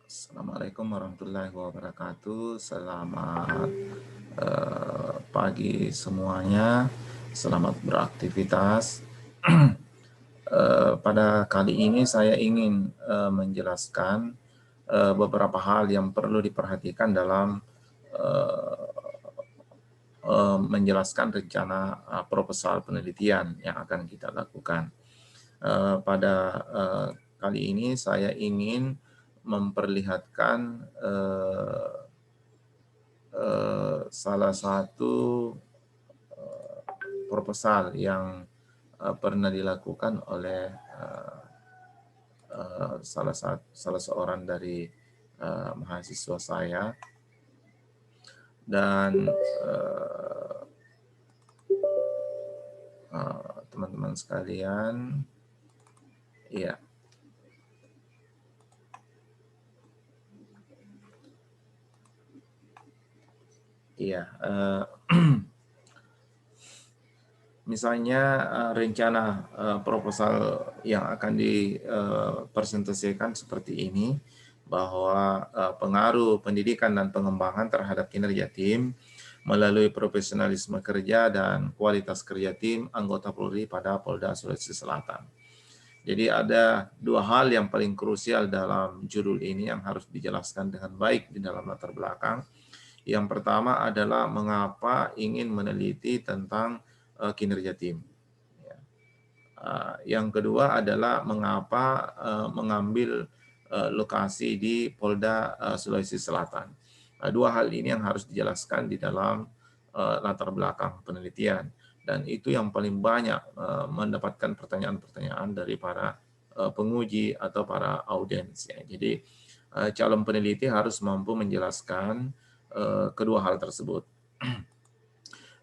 Assalamualaikum warahmatullahi wabarakatuh. Selamat pagi semuanya. Selamat beraktivitas. Pada kali ini saya ingin menjelaskan beberapa hal yang perlu diperhatikan dalam menjelaskan rencana proposal penelitian yang akan kita lakukan. Pada kali ini saya ingin memperlihatkan salah satu proposal yang pernah dilakukan oleh salah seorang dari mahasiswa saya, dan teman-teman sekalian, ya. Iya, misalnya rencana proposal yang akan dipresentasikan seperti ini, bahwa pengaruh pendidikan dan pengembangan terhadap kinerja tim melalui profesionalisme kerja dan kualitas kerja tim anggota Polri pada Polda Sulawesi Selatan. Jadi ada dua hal yang paling krusial dalam judul ini yang harus dijelaskan dengan baik di dalam latar belakang. Yang pertama adalah mengapa ingin meneliti tentang kinerja tim. Yang kedua adalah mengapa mengambil lokasi di Polda Sulawesi Selatan. Dua hal ini yang harus dijelaskan di dalam latar belakang penelitian, dan itu yang paling banyak mendapatkan pertanyaan-pertanyaan dari para penguji atau para audiens. Jadi calon peneliti harus mampu menjelaskan kedua hal tersebut.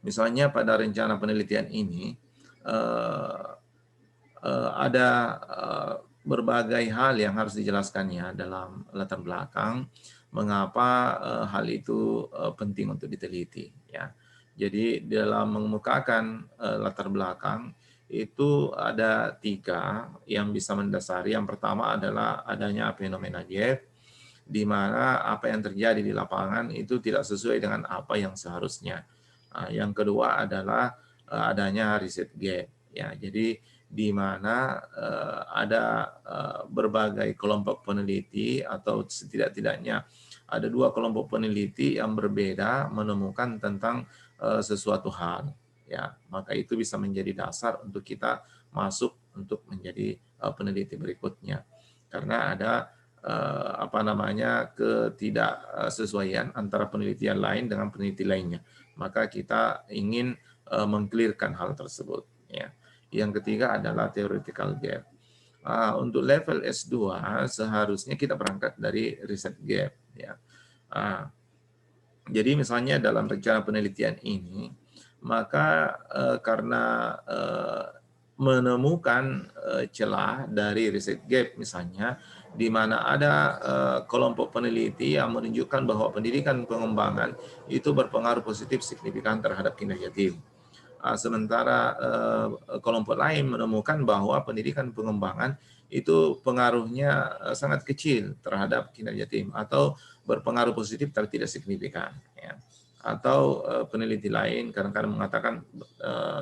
Misalnya pada rencana penelitian ini ada berbagai hal yang harus dijelaskannya dalam latar belakang mengapa hal itu penting untuk diteliti. Jadi dalam mengemukakan latar belakang itu ada 3 yang bisa mendasari. Yang pertama adalah adanya fenomena Jeff, di mana apa yang terjadi di lapangan itu tidak sesuai dengan apa yang seharusnya. Yang kedua adalah adanya riset gap. Jadi di mana ada berbagai kelompok peneliti, atau setidak-tidaknya ada 2 kelompok peneliti yang berbeda menemukan tentang sesuatu hal. Maka itu bisa menjadi dasar untuk kita masuk untuk menjadi peneliti berikutnya. Karena ada ketidaksesuaian antara penelitian lain dengan peneliti lainnya. Maka kita ingin mengklirkan hal tersebut. Yang ketiga adalah theoretical gap. Untuk level S2 seharusnya kita berangkat dari riset gap. Jadi misalnya dalam rencana penelitian ini, maka karena menemukan celah dari riset gap misalnya, di mana ada kelompok peneliti yang menunjukkan bahwa pendidikan pengembangan itu berpengaruh positif signifikan terhadap kinerja tim. Sementara kelompok lain menemukan bahwa pendidikan pengembangan itu pengaruhnya sangat kecil terhadap kinerja tim, atau berpengaruh positif tapi tidak signifikan. Atau peneliti lain kadang-kadang mengatakan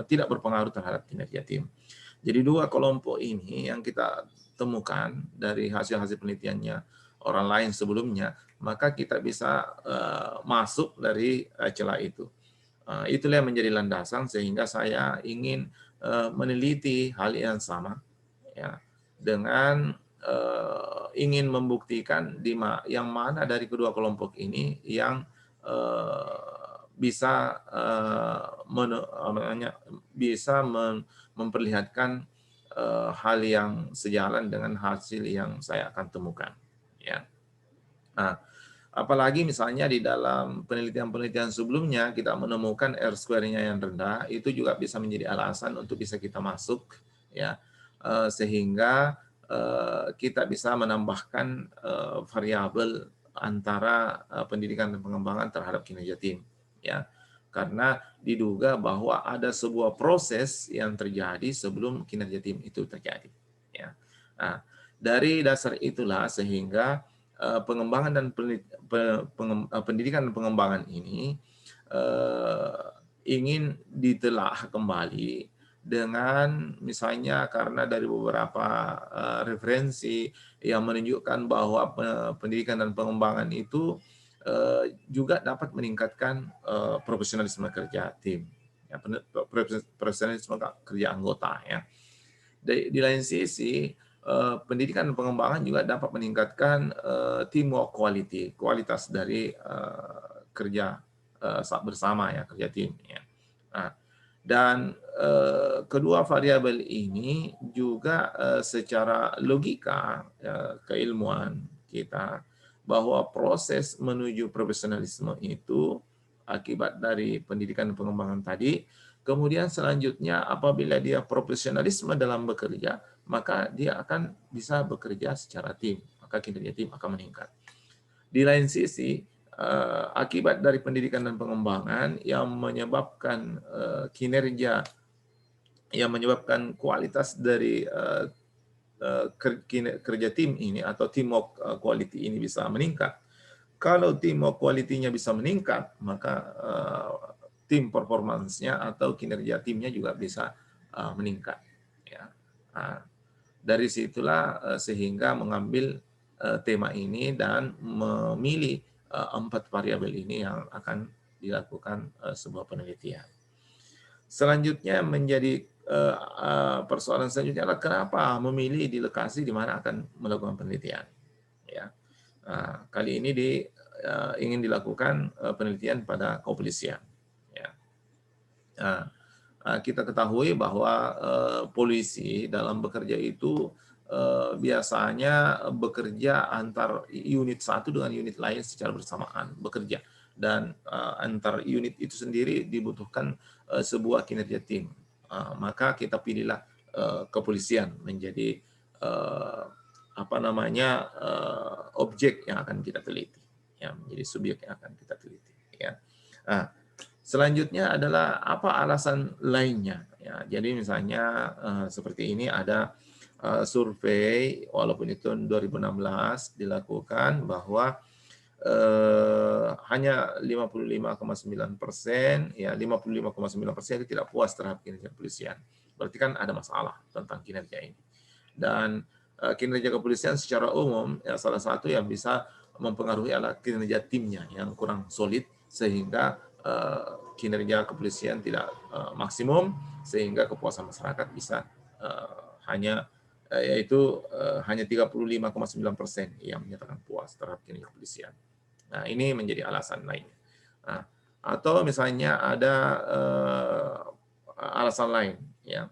tidak berpengaruh terhadap kinerja tim. Jadi 2 kelompok ini yang kita temukan dari hasil-hasil penelitiannya orang lain sebelumnya, maka kita bisa masuk dari celah itu. Itulah yang menjadi landasan sehingga saya ingin meneliti hal yang sama, dengan ingin membuktikan yang mana dari kedua kelompok ini yang bisa memperlihatkan hal yang sejalan dengan hasil yang saya akan temukan. Apalagi misalnya di dalam penelitian-penelitian sebelumnya kita menemukan R-square-nya yang rendah, itu juga bisa menjadi alasan untuk bisa kita masuk, sehingga kita bisa menambahkan variabel antara pendidikan dan pengembangan terhadap kinerja tim. Karena diduga bahwa ada sebuah proses yang terjadi sebelum kinerja tim itu terjadi. Dari dasar itulah sehingga pengembangan dan pendidikan dan pengembangan ini ingin ditelaah kembali dengan misalnya karena dari beberapa referensi yang menunjukkan bahwa pendidikan dan pengembangan itu juga dapat meningkatkan profesionalisme kerja tim, ya, profesionalisme kerja anggota. Ya. Di lain sisi, pendidikan dan pengembangan juga dapat meningkatkan teamwork quality, kualitas dari kerja saat bersama, ya, kerja tim. Ya. Nah, dan kedua variabel ini juga secara logika keilmuan kita bahwa proses menuju profesionalisme itu akibat dari pendidikan dan pengembangan tadi. Kemudian selanjutnya apabila dia profesionalisme dalam bekerja, maka dia akan bisa bekerja secara tim, maka kinerja tim akan meningkat. Di lain sisi, akibat dari pendidikan dan pengembangan yang menyebabkan kinerja, yang menyebabkan kualitas dari kerja tim ini atau teamwork quality ini bisa meningkat. Kalau teamwork quality-nya bisa meningkat, maka tim performance-nya atau kinerja timnya juga bisa meningkat. Ya. Nah, dari situlah sehingga mengambil tema ini dan memilih 4 variabel ini yang akan dilakukan sebuah penelitian. Selanjutnya menjadi persoalan selanjutnya adalah kenapa memilih di lokasi di mana akan melakukan penelitian. Ya. Nah, kali ini ingin dilakukan penelitian pada kepolisian. Ya. Nah, kita ketahui bahwa polisi dalam bekerja itu biasanya bekerja antar unit satu dengan unit lain secara bersamaan bekerja, dan antar unit itu sendiri dibutuhkan sebuah kinerja tim. Maka kita pilihlah kepolisian menjadi objek yang akan kita teliti, ya, menjadi subjek yang akan kita teliti. Ya. Nah, selanjutnya adalah apa alasan lainnya. Ya, jadi misalnya seperti ini ada survei, walaupun itu 2016 dilakukan, bahwa hanya 55,9%, ya 55,9% itu tidak puas terhadap kinerja kepolisian. Berarti kan ada masalah tentang kinerja ini. Dan kinerja kepolisian secara umum, ya salah satu yang bisa mempengaruhi adalah kinerja timnya yang kurang solid, sehingga kinerja kepolisian tidak maksimum, sehingga kepuasan masyarakat bisa hanya 35,9% yang menyatakan puas terhadap kinerja kepolisian. Nah, ini menjadi alasan lainnya. Nah, atau misalnya ada alasan lain, ya.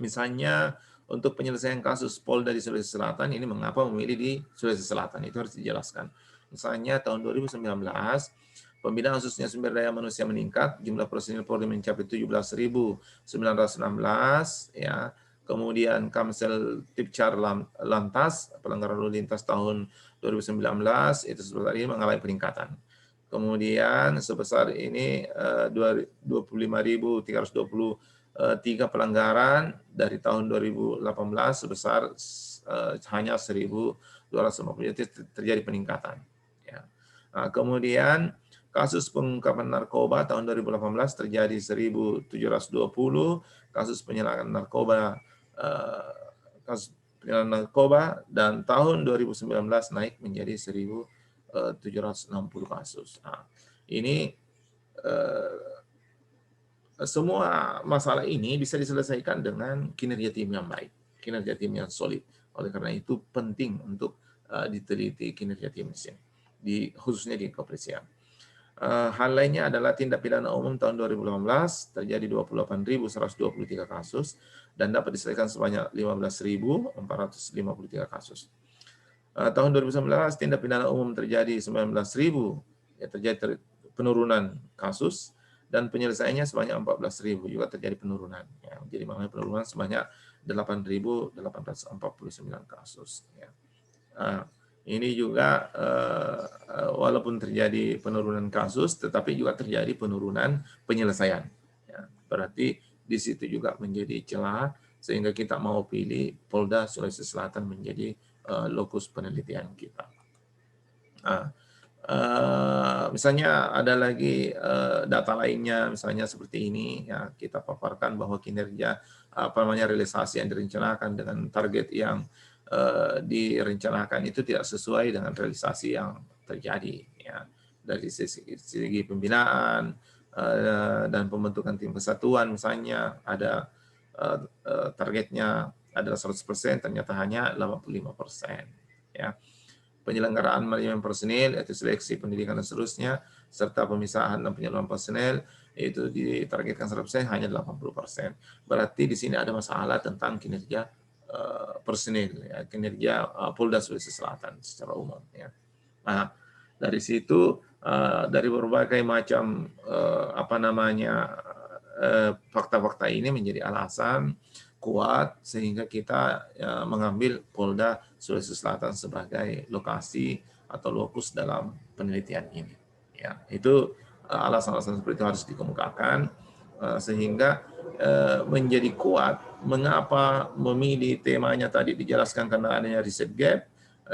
Misalnya untuk penyelesaian kasus Polda di Sulawesi Selatan ini, mengapa memilih di Sulawesi Selatan, itu harus dijelaskan. Misalnya tahun 2019 pembinaan khususnya sumber daya manusia meningkat, jumlah personil Polri mencapai 17.916, ya. Kemudian Kamsel Tipcar Lantas pelanggaran lalu lintas tahun 2019 itu sebesar ini mengalami peningkatan. Kemudian sebesar ini 25.323 pelanggaran dari tahun 2018 sebesar hanya 1.250, itu terjadi peningkatan. Ya. Nah, kemudian kasus pengungkapan narkoba tahun 2018 terjadi 1.720, kasus penyalahgunaan narkoba dan tahun 2019 naik menjadi 1.760 kasus. Nah, ini semua masalah ini bisa diselesaikan dengan kinerja tim yang baik, kinerja tim yang solid. Oleh karena itu penting untuk diteliti kinerja tim di sini, khususnya di kepolisian. Hal lainnya adalah tindak pidana umum tahun 2018 terjadi 28.123 kasus dan dapat diselesaikan sebanyak 15.453 kasus. Tahun 2019 tindak pidana umum terjadi 19.000, ya, terjadi penurunan kasus, dan penyelesaiannya sebanyak 14.000 juga terjadi penurunan. Ya, jadi makanya penurunan sebanyak 8.849 kasus. Ya. Ini juga walaupun terjadi penurunan kasus, tetapi juga terjadi penurunan penyelesaian. Ya, berarti di situ juga menjadi celah sehingga kita mau pilih Polda Sulawesi Selatan menjadi lokus penelitian kita. Nah, misalnya ada lagi data lainnya, misalnya seperti ini, ya kita paparkan bahwa kinerja realisasi yang direncanakan dengan target yang direncanakan itu tidak sesuai dengan realisasi yang terjadi, ya dari segi pembinaan dan pembentukan tim kesatuan, misalnya ada targetnya adalah 100%, ternyata hanya 85%, ya. Penyelenggaraan manajemen personil, yaitu seleksi, pendidikan, dan seterusnya, serta pemisahan dan penyaluran personel, itu ditargetkan 100%, hanya 80%. Berarti di sini ada masalah tentang kinerja personil, ya, kinerja Polda Sulawesi Selatan secara umum. Ya. Nah, dari situ, dari berbagai macam fakta-fakta ini menjadi alasan kuat sehingga kita mengambil Polda Sulawesi Selatan sebagai lokasi atau lokus dalam penelitian ini. Ya, itu alasan-alasan seperti itu harus dikemukakan sehingga menjadi kuat. Mengapa memilih temanya tadi dijelaskan karena adanya riset gap,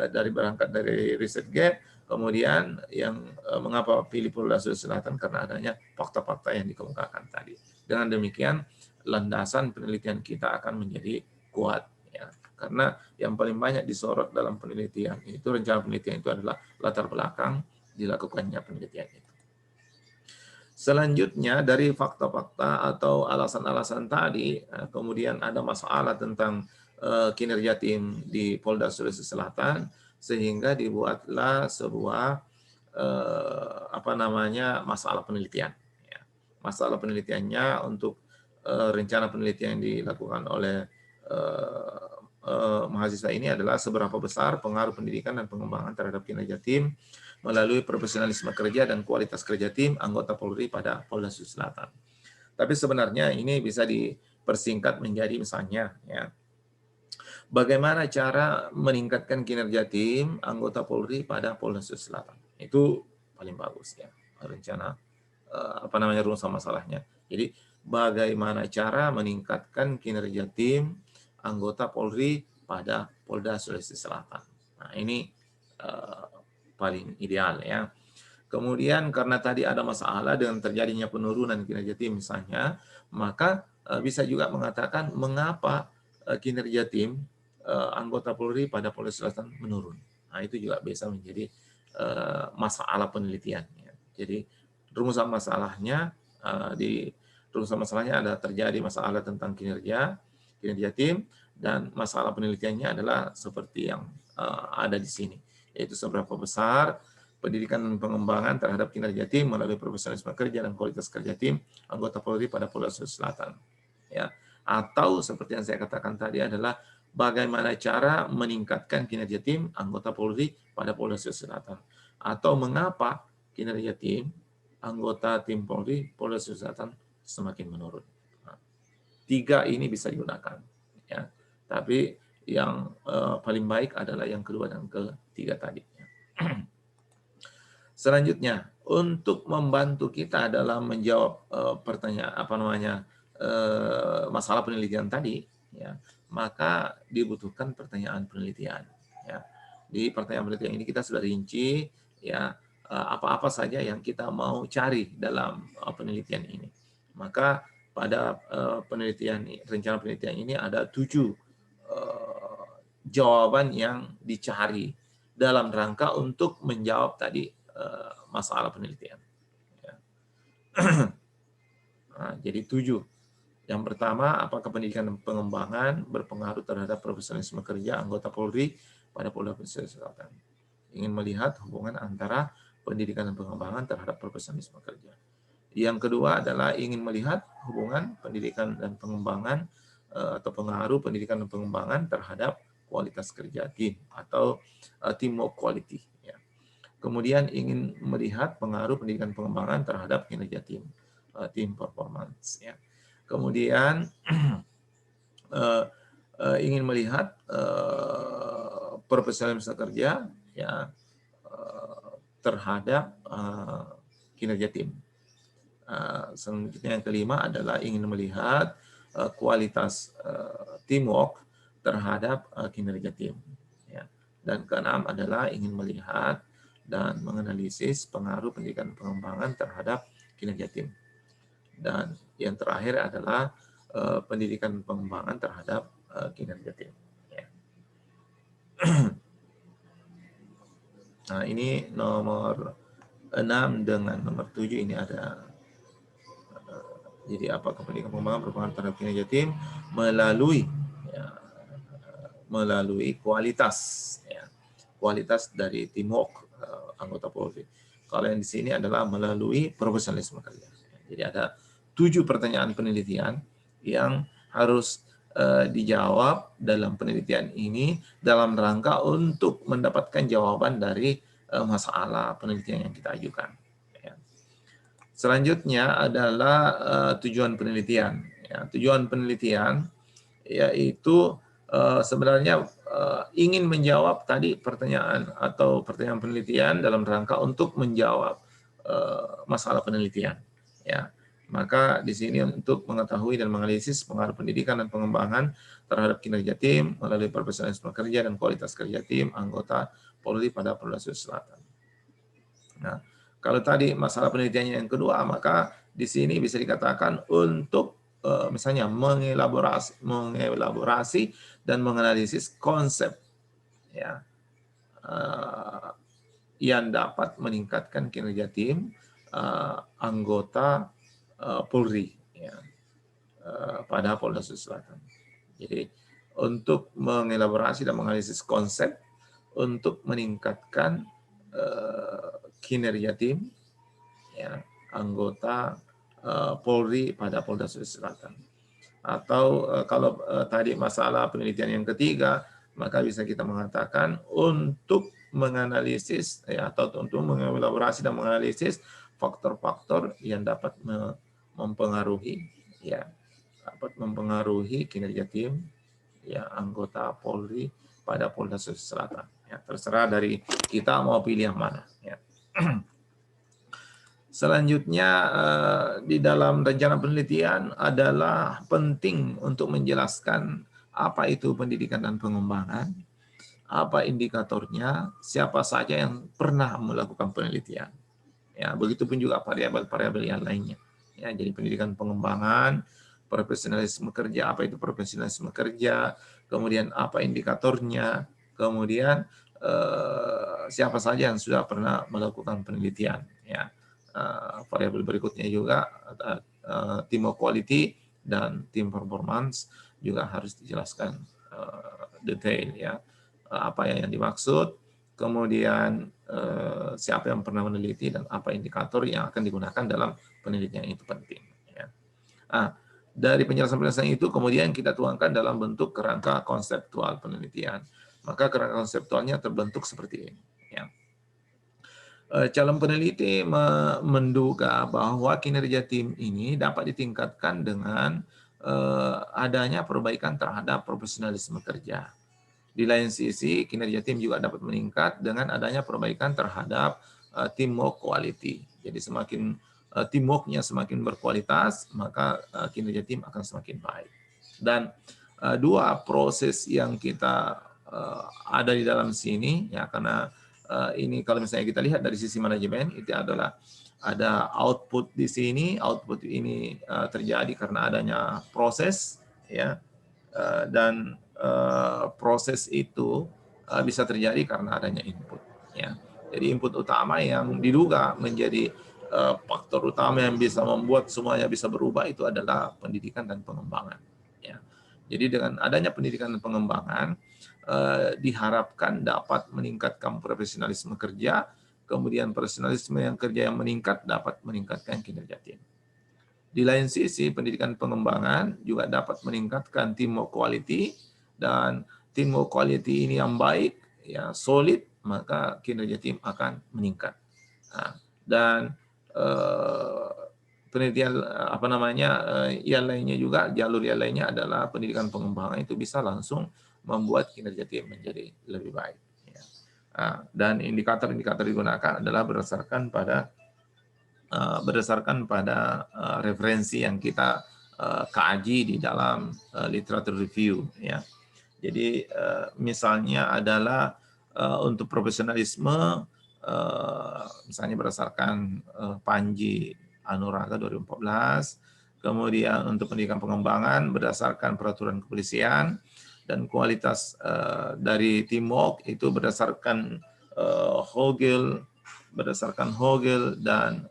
berangkat dari riset gap, kemudian yang mengapa pilih Polda Sulawesi Selatan karena adanya fakta-fakta yang dikemukakan tadi. Dengan demikian landasan penelitian kita akan menjadi kuat, ya. Karena yang paling banyak disorot dalam penelitian itu, rencana penelitian itu adalah latar belakang dilakukannya penelitian itu. Selanjutnya dari fakta-fakta atau alasan-alasan tadi, kemudian ada masalah tentang kinerja tim di Polda Sulawesi Selatan, sehingga dibuatlah sebuah masalah penelitian. Ya. Masalah penelitiannya untuk rencana penelitian yang dilakukan oleh mahasiswa ini adalah seberapa besar pengaruh pendidikan dan pengembangan terhadap kinerja tim melalui profesionalisme kerja dan kualitas kerja tim anggota Polri pada Polda Sulawesi Selatan. Tapi sebenarnya ini bisa dipersingkat menjadi misalnya, ya, bagaimana cara meningkatkan kinerja tim anggota Polri pada Polda Sulawesi Selatan. Itu paling bagus, ya, rencana rumus masalahnya. Jadi bagaimana cara meningkatkan kinerja tim anggota Polri pada Polda Sulawesi Selatan. Nah, ini paling ideal, ya. Kemudian karena tadi ada masalah dengan terjadinya penurunan kinerja tim misalnya, maka bisa juga mengatakan mengapa kinerja tim anggota Polri pada Polda Selatan menurun. Nah, itu juga bisa menjadi masalah penelitian. Ya. Jadi rumusan masalahnya rumusan masalahnya ada terjadi masalah tentang kinerja tim, dan masalah penelitiannya adalah seperti yang ada di sini, yaitu seberapa besar pendidikan dan pengembangan terhadap kinerja tim melalui profesionalisme kerja dan kualitas kerja tim anggota Polri pada Polda Sulawesi Selatan. Ya. Atau seperti yang saya katakan tadi adalah bagaimana cara meningkatkan kinerja tim anggota Polri pada Polda Sulawesi Selatan. Atau mengapa kinerja tim anggota tim Polri Polda Sulawesi Selatan semakin menurun. Nah, 3 ini bisa digunakan. Ya. Tapi yang paling baik adalah yang kedua dan ketiga tadi. Selanjutnya, untuk membantu kita dalam menjawab pertanyaan masalah penelitian tadi, ya, maka dibutuhkan pertanyaan penelitian. Ya. Di pertanyaan penelitian ini kita sudah rinci, ya, apa-apa saja yang kita mau cari dalam penelitian ini. Maka pada rencana penelitian ini ada 7 jawaban yang dicari dalam rangka untuk menjawab tadi masalah penelitian. Ya. Nah, jadi 7. Yang pertama, apakah pendidikan dan pengembangan berpengaruh terhadap profesionalisme kerja anggota Polri pada Polda Sulawesi Selatan? Ingin melihat hubungan antara pendidikan dan pengembangan terhadap profesionalisme kerja. Yang kedua adalah ingin melihat hubungan pendidikan dan pengembangan atau pengaruh pendidikan dan pengembangan terhadap kualitas kerja tim atau teamwork quality. Ya. Kemudian ingin melihat pengaruh pendidikan pengembangan terhadap kinerja tim, team performance. Ya. Kemudian ingin melihat profesionalisme kerja, ya, terhadap kinerja tim. Selanjutnya yang kelima adalah ingin melihat kualitas teamwork terhadap kinerja tim. Ya. Dan keenam adalah ingin melihat dan menganalisis pengaruh pendidikan pengembangan terhadap kinerja tim. Dan yang terakhir adalah pendidikan pengembangan terhadap kinerja tim. Ya. Nah, ini nomor 6 dengan nomor 7 ini ada. Jadi apakah pendidikan pengembangan berpengaruh terhadap kinerja tim melalui kualitas, kualitas dari teamwork anggota Polri. Kalau yang di sini adalah melalui profesionalisme kerja. Jadi ada 7 pertanyaan penelitian yang harus dijawab dalam penelitian ini dalam rangka untuk mendapatkan jawaban dari masalah penelitian yang kita ajukan. Selanjutnya adalah tujuan penelitian. Tujuan penelitian yaitu sebenarnya ingin menjawab tadi pertanyaan penelitian dalam rangka untuk menjawab masalah penelitian. Ya, maka di sini untuk mengetahui dan menganalisis pengaruh pendidikan dan pengembangan terhadap kinerja tim melalui profesionalisme kerja dan kualitas kerja tim anggota Polri pada Polda Sulawesi Selatan. Nah, kalau tadi masalah penelitiannya yang kedua, maka di sini bisa dikatakan untuk misalnya mengelaborasi dan menganalisis konsep ya yang dapat meningkatkan kinerja tim anggota Polri ya, pada Polda Sulawesi Selatan. Jadi untuk mengelaborasi dan menganalisis konsep untuk meningkatkan kinerja tim ya, anggota Polri pada Polda Sulawesi Selatan. Atau kalau tadi masalah penelitian yang ketiga, maka bisa kita mengatakan untuk menganalisis ya, atau untuk mengelaborasi dan menganalisis faktor-faktor yang dapat mempengaruhi kinerja tim ya anggota Polri pada Polda Sulawesi Selatan. Ya, terserah dari kita mau pilih yang mana. Ya. Selanjutnya di dalam rencana penelitian adalah penting untuk menjelaskan apa itu pendidikan dan pengembangan, apa indikatornya, siapa saja yang pernah melakukan penelitian. Ya, begitupun juga variabel-variabel yang lainnya. Ya, jadi pendidikan pengembangan, profesionalisme kerja, apa itu profesionalisme kerja, kemudian apa indikatornya, kemudian siapa saja yang sudah pernah melakukan penelitian. Ya. Variabel berikutnya juga team quality dan team performance juga harus dijelaskan detail ya apa yang dimaksud, kemudian siapa yang pernah meneliti dan apa indikator yang akan digunakan dalam penelitian itu penting. Ya. Dari penjelasan-penjelasan itu kemudian kita tuangkan dalam bentuk kerangka konseptual penelitian. Maka kerangka konseptualnya terbentuk seperti ini. Ya. Calon peneliti menduga bahwa kinerja tim ini dapat ditingkatkan dengan adanya perbaikan terhadap profesionalisme kerja. Di lain sisi, kinerja tim juga dapat meningkat dengan adanya perbaikan terhadap teamwork quality. Jadi semakin teamwork-nya semakin berkualitas, maka kinerja tim akan semakin baik. Dan dua proses yang kita ada di dalam sini, ya karena ini kalau misalnya kita lihat dari sisi manajemen itu adalah ada output di sini, output ini terjadi karena adanya proses ya dan proses itu bisa terjadi karena adanya input ya. Jadi input utama yang diduga menjadi faktor utama yang bisa membuat semuanya bisa berubah itu adalah pendidikan dan pengembangan ya. Jadi dengan adanya pendidikan dan pengembangan diharapkan dapat meningkatkan profesionalisme kerja, kemudian profesionalisme yang kerja yang meningkat dapat meningkatkan kinerja tim. Di lain sisi, pendidikan pengembangan juga dapat meningkatkan teamwork quality, dan teamwork quality ini yang baik, ya solid, maka kinerja tim akan meningkat. Nah, dan penelitian yang lainnya juga, jalur yang lainnya adalah pendidikan pengembangan itu bisa langsung membuat kinerja tim menjadi lebih baik. Dan indikator-indikator digunakan adalah berdasarkan pada referensi yang kita kaji di dalam literatur review. Ya. Jadi misalnya adalah untuk profesionalisme misalnya berdasarkan Panji Anuraga 2014, kemudian untuk pendidikan pengembangan berdasarkan peraturan kepolisian, dan kualitas dari teamwork itu berdasarkan Hogel dan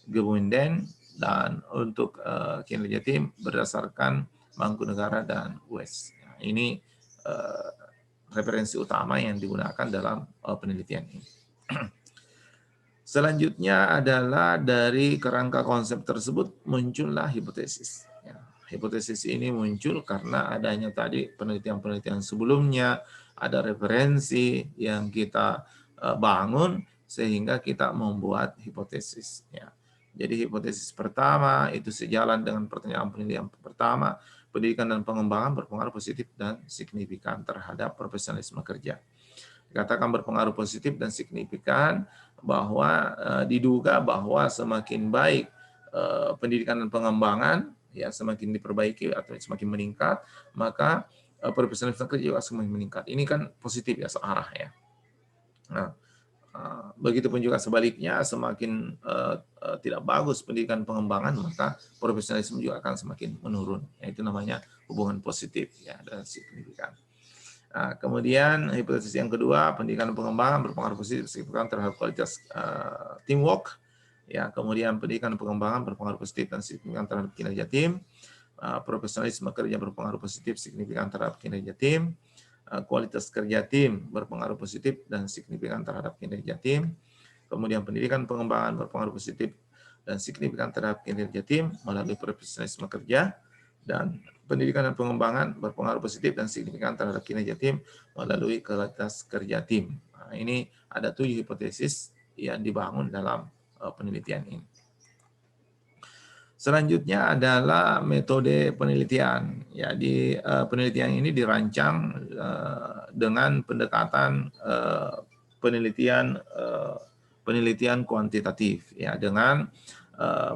Gebunden, dan untuk kinerja tim berdasarkan Mangkunegara dan West. Nah, ini referensi utama yang digunakan dalam penelitian ini. Selanjutnya adalah dari kerangka konsep tersebut muncullah hipotesis. Ya, hipotesis ini muncul karena adanya tadi penelitian-penelitian sebelumnya, ada referensi yang kita bangun sehingga kita membuat hipotesis. Ya. Jadi hipotesis pertama itu sejalan dengan pertanyaan penelitian pertama, pendidikan dan pengembangan berpengaruh positif dan signifikan terhadap profesionalisme kerja. Dikatakan berpengaruh positif dan signifikan bahwa diduga bahwa semakin baik pendidikan dan pengembangan, ya semakin diperbaiki atau semakin meningkat, maka profesionalisme kerja juga semakin meningkat. Ini kan positif ya, searah ya. Nah, begitupun juga sebaliknya, semakin tidak bagus pendidikan pengembangan, maka profesionalisme juga akan semakin menurun. Ya, itu namanya hubungan positif ya, dan signifikan. Nah, kemudian hipotesis yang kedua, pendidikan dan pengembangan berpengaruh positif signifikan terhadap kualitas teamwork. Ya, kemudian pendidikan dan pengembangan berpengaruh positif dan signifikan terhadap kinerja tim. Profesionalisme kerja berpengaruh positif signifikan terhadap kinerja tim. Kualitas kerja tim berpengaruh positif dan signifikan terhadap kinerja tim. Kemudian pendidikan pengembangan berpengaruh positif dan signifikan terhadap kinerja tim melalui profesionalisme kerja, dan pendidikan dan pengembangan berpengaruh positif dan signifikan terhadap kinerja tim melalui kualitas kerja tim. Nah, ini ada 7 hipotesis yang dibangun dalam penelitian ini. Selanjutnya adalah metode penelitian. Ya, di penelitian ini dirancang dengan pendekatan penelitian kuantitatif, ya, dengan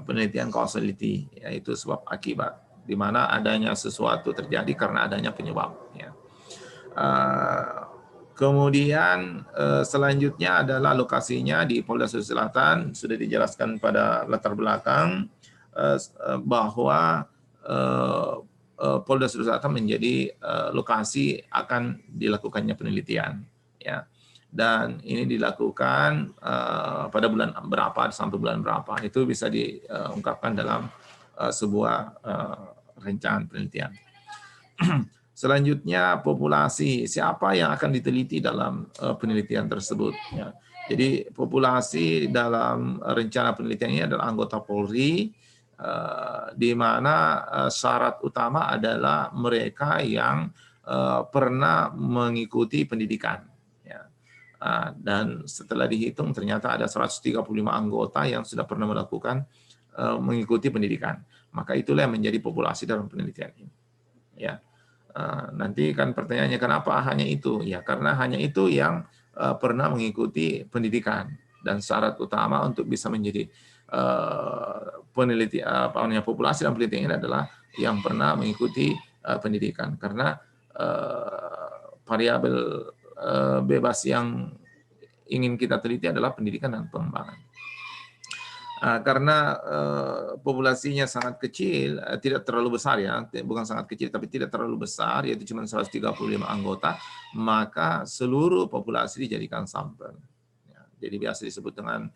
penelitian causality, yaitu sebab akibat, di mana adanya sesuatu terjadi karena adanya penyebab. Ya. Kemudian selanjutnya adalah lokasinya di Polda Sulawesi Selatan, sudah dijelaskan pada latar belakang bahwa Polda Sulawesi Selatan menjadi lokasi akan dilakukannya penelitian, ya. Dan ini dilakukan pada bulan berapa sampai bulan berapa, itu bisa diungkapkan dalam sebuah rencana penelitian. Selanjutnya populasi, siapa yang akan diteliti dalam penelitian tersebut. Ya. Jadi populasi dalam rencana penelitian ini adalah anggota Polri, di mana syarat utama adalah mereka yang pernah mengikuti pendidikan. Ya. Dan setelah dihitung ternyata ada 135 anggota yang sudah pernah melakukan mengikuti pendidikan. Maka itulah yang menjadi populasi dalam penelitian ini. Ya. Nanti kan pertanyaannya kenapa hanya itu? Ya karena hanya itu yang pernah mengikuti pendidikan, dan syarat utama untuk bisa menjadi peneliti populasi dalam penelitian ini adalah yang pernah mengikuti pendidikan, karena variabel bebas yang ingin kita teliti adalah pendidikan dan pengembangan. Karena populasinya sangat kecil, tidak terlalu besar ya, bukan sangat kecil tapi tidak terlalu besar, yaitu cuma 135 anggota, maka seluruh populasi dijadikan sampel. Ya, jadi biasa disebut dengan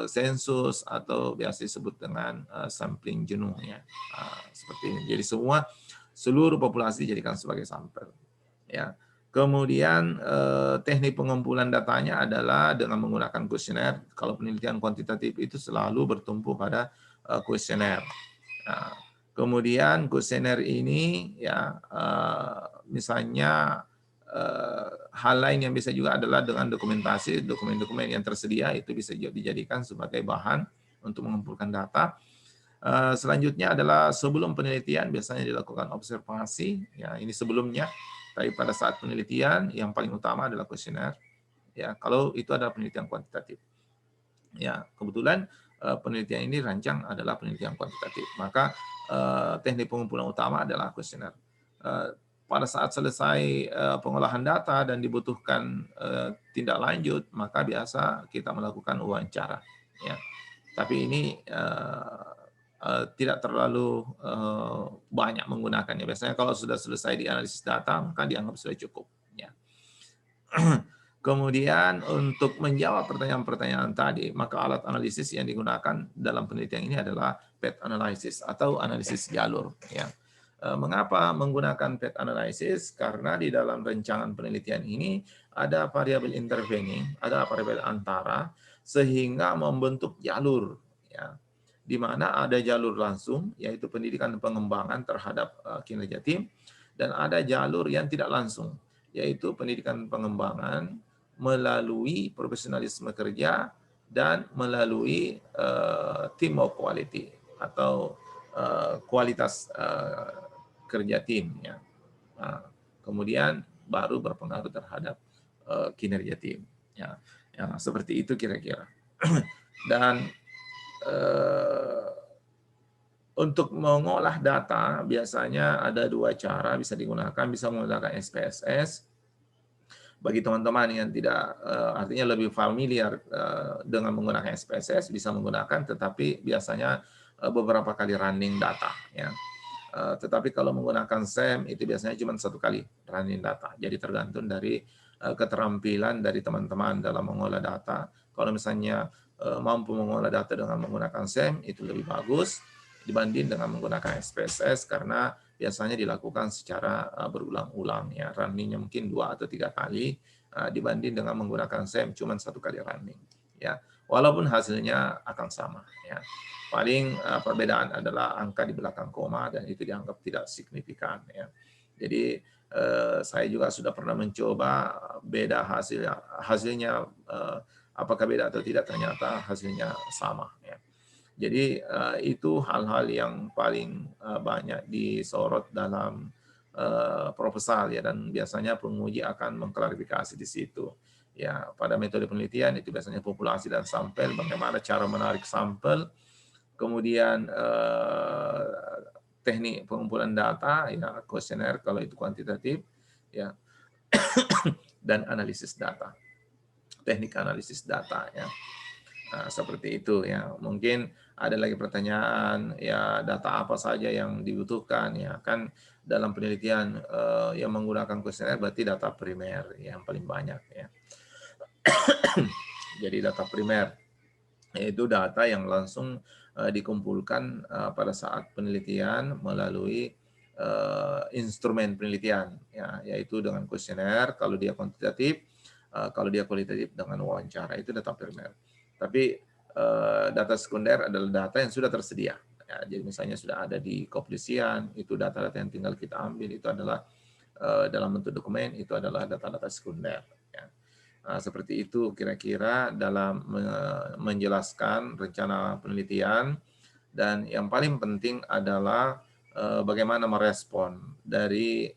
sensus atau biasa disebut dengan sampling jenuh ya, seperti ini. Jadi seluruh populasi dijadikan sebagai sampel. Ya. Kemudian teknik pengumpulan datanya adalah dengan menggunakan kuesioner. Kalau penelitian kuantitatif itu selalu bertumpu pada kuesioner. Nah, kemudian kuesioner ini ya misalnya hal lain yang bisa juga adalah dengan dokumentasi, dokumen-dokumen yang tersedia itu bisa dijadikan sebagai bahan untuk mengumpulkan data. Selanjutnya adalah sebelum penelitian biasanya dilakukan observasi. Ya, ini sebelumnya. Tapi pada saat penelitian yang paling utama adalah kuesioner. Ya, kalau itu adalah penelitian kuantitatif. Ya, kebetulan penelitian ini rancang adalah penelitian kuantitatif. Maka teknik pengumpulan utama adalah kuesioner. pada saat selesai pengolahan data dan dibutuhkan tindak lanjut, maka biasa kita melakukan wawancara. Ya. Tapi ini tidak terlalu banyak menggunakannya. Biasanya kalau sudah selesai di analisis data, maka dianggap sudah cukup. Ya. Kemudian untuk menjawab pertanyaan-pertanyaan tadi, maka alat analisis yang digunakan dalam penelitian ini adalah path analysis atau analisis jalur. Ya. Mengapa menggunakan path analysis? Karena di dalam rancangan penelitian ini ada variabel intervening, ada variabel antara, sehingga membentuk jalur. Ya. Di mana ada jalur langsung, yaitu pendidikan dan pengembangan terhadap kinerja tim, dan ada jalur yang tidak langsung, yaitu pendidikan pengembangan melalui profesionalisme kerja dan melalui team of quality atau kualitas kerja tim. Ya. Nah, kemudian baru berpengaruh terhadap kinerja tim. Ya. Ya, seperti itu kira-kira. Dan untuk mengolah data biasanya ada dua cara bisa digunakan, bisa menggunakan SPSS. Bagi teman-teman yang tidak artinya lebih familiar dengan menggunakan SPSS bisa menggunakan, tetapi biasanya beberapa kali running data. Ya. Tetapi kalau menggunakan SEM itu biasanya cuma satu kali running data. Jadi tergantung dari keterampilan dari teman-teman dalam mengolah data. Kalau misalnya mampu mengolah data dengan menggunakan SEM itu lebih bagus dibanding dengan menggunakan SPSS karena biasanya dilakukan secara berulang-ulang, ya, runningnya mungkin 2 atau 3 kali dibanding dengan menggunakan SEM cuma satu kali running, ya, walaupun hasilnya akan sama, ya. Paling perbedaan adalah angka di belakang koma dan itu dianggap tidak signifikan, ya. Jadi saya juga sudah pernah mencoba beda hasilnya apakah beda atau tidak, ternyata hasilnya sama, ya. Jadi itu hal-hal yang paling banyak disorot dalam proposal, ya, dan biasanya penguji akan mengklarifikasi di situ. Ya, pada metode penelitian itu biasanya populasi dan sampel, bagaimana cara menarik sampel, kemudian teknik pengumpulan data, ya, kuesioner kalau itu kuantitatif, ya, dan analisis data, teknik analisis data, ya. Nah, seperti itu, ya. Mungkin ada lagi pertanyaan, ya, data apa saja yang dibutuhkan, ya, kan dalam penelitian yang menggunakan kuesioner berarti data primer yang paling banyak, ya. Jadi data primer yaitu data yang langsung dikumpulkan pada saat penelitian melalui instrumen penelitian, ya, yaitu dengan kuesioner kalau dia kuantitatif, kalau dia kualitatif dengan wawancara, itu data primer. Tapi data sekunder adalah data yang sudah tersedia. Ya, jadi misalnya sudah ada di kepolisian, itu data-data yang tinggal kita ambil, itu adalah dalam bentuk dokumen, itu adalah data-data sekunder. Ya. Nah, seperti itu kira-kira dalam menjelaskan rencana penelitian, dan yang paling penting adalah bagaimana merespon dari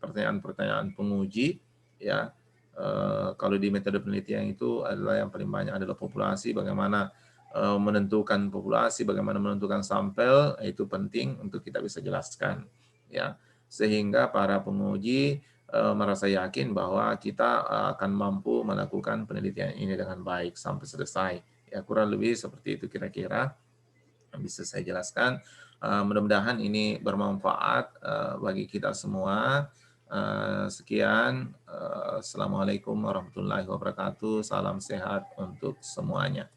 pertanyaan-pertanyaan penguji, ya. Kalau di metode penelitian itu adalah yang paling banyak adalah populasi, bagaimana menentukan populasi, bagaimana menentukan sampel, itu penting untuk kita bisa jelaskan, ya, sehingga para penguji merasa yakin bahwa kita akan mampu melakukan penelitian ini dengan baik sampai selesai. Ya, kurang lebih seperti itu kira-kira yang bisa saya jelaskan. Mudah-mudahan ini bermanfaat bagi kita semua. Sekian. Assalamualaikum warahmatullahi wabarakatuh. Salam sehat untuk semuanya.